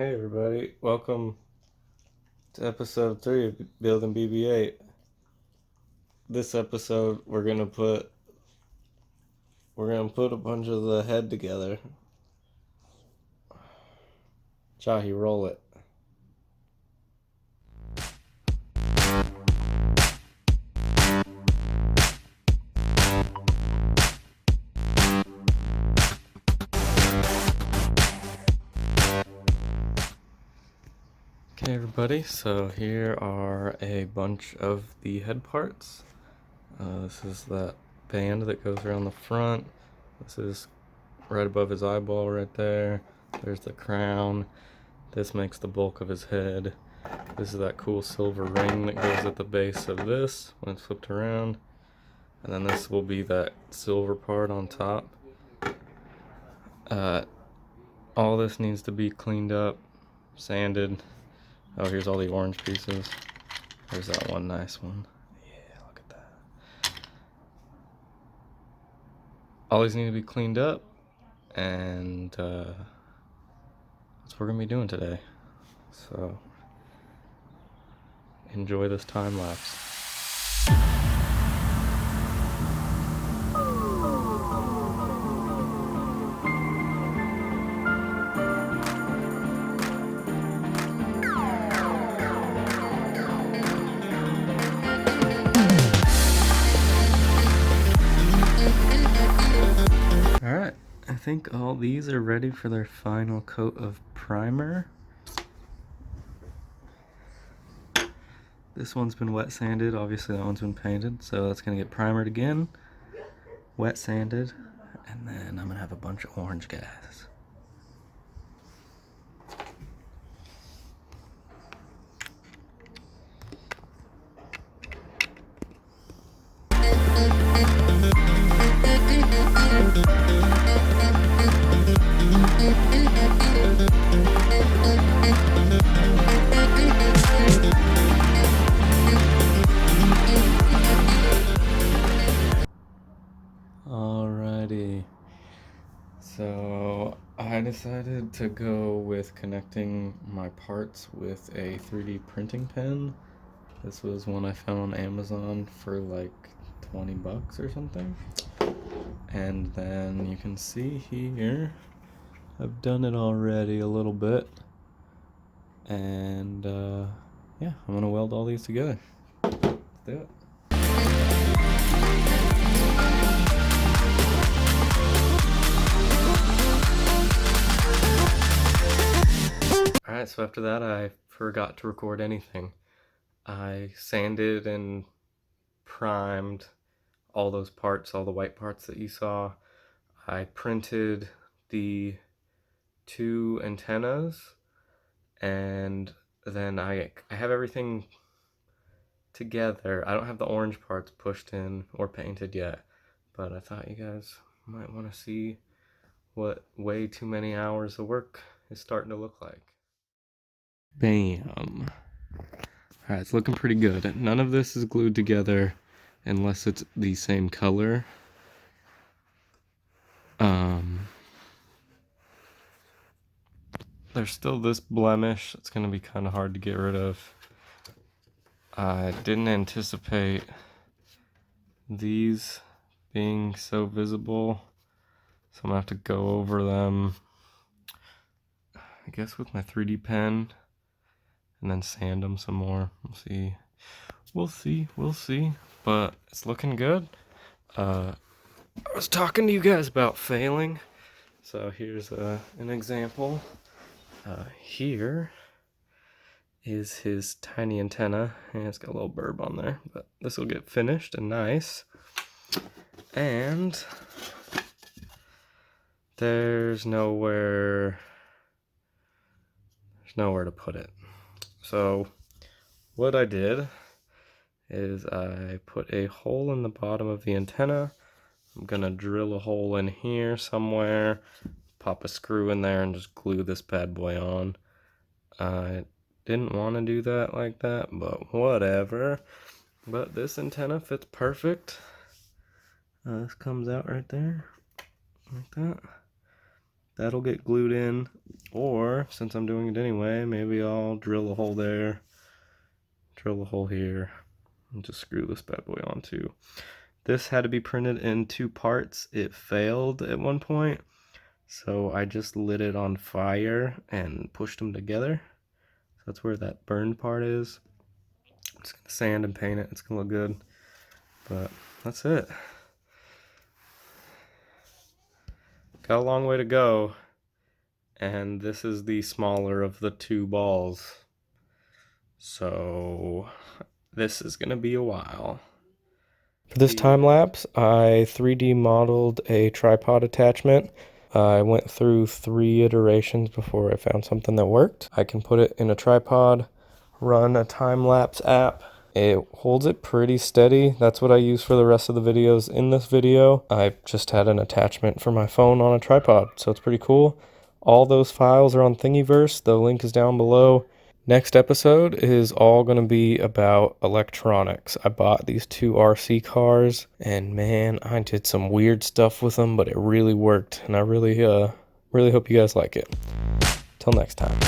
Hey everybody, welcome to episode 3 of Building BB8. This episode we're gonna put a bunch of the head together. Jahi, roll it. Okay everybody, so here are a bunch of the head parts. This is that band that goes around the front. This is right above his eyeball right there. There's the crown. This makes the bulk of his head. This is that cool silver ring that goes at the base of this when it's flipped around. And then this will be that silver part on top. All this needs to be cleaned up, sanded. Oh, here's all the orange pieces. There's that one nice one. Yeah, look at that. All these need to be cleaned up, and that's what we're gonna be doing today. So enjoy this time lapse. Alright, I think all these are ready for their final coat of primer. This one's been wet sanded, obviously that one's been painted, so that's gonna get primered again, wet sanded, and then I'm gonna have a bunch of orange gas. Alrighty, so I decided to go with connecting my parts with a 3D printing pen. This was one I found on Amazon for like 20 bucks or something. And then you can see here, I've done it already a little bit. And yeah, I'm gonna weld all these together. Let's do it. Alright, so after that I forgot to record anything. I sanded and primed all those parts, all the white parts that you saw. I printed the 2 antennas, and then I have everything together. I don't have the orange parts pushed in or painted yet, but I thought you guys might want to see what way too many hours of work is starting to look like. Bam. Alright, it's looking pretty good. None of this is glued together unless it's the same color. There's still this blemish that's going to be kind of hard to get rid of. I didn't anticipate these being so visible, so I'm going to have to go over them, I guess with my 3D pen, and then sand them some more. We'll see, but it's looking good. I was talking to you guys about failing, so here's an example. Here is his tiny antenna, and it's got a little burb on there, but this will get finished and nice. And there's nowhere to put it. So what I did is I put a hole in the bottom of the antenna. I'm gonna drill a hole in here somewhere, pop a screw in there, and just glue this bad boy on. I didn't want to do that like that, but whatever. But this antenna fits perfect. This comes out right there, like that. that'll get glued in. Or, since I'm doing it anyway, maybe I'll drill a hole there, drill a hole here, and just screw this bad boy on too. This had to be printed in 2 parts. It failed at one point, so I just lit it on fire and pushed them together. So that's where that burned part is. I'm just gonna sand and paint it. It's gonna look good, but that's it. Got a long way to go, and this is the smaller of the 2 balls. So this is gonna be a while. For this time lapse, I 3D modeled a tripod attachment. I went through 3 iterations before I found something that worked. I can put it in a tripod, run a time-lapse app. It holds it pretty steady. That's what I use for the rest of the videos. In this video, I just had an attachment for my phone on a tripod, so it's pretty cool. All those files are on Thingiverse. The link is down below. Next episode is all going to be about electronics. I bought these 2 RC cars, and man, I did some weird stuff with them, but it really worked, and I really hope you guys like it. Till next time.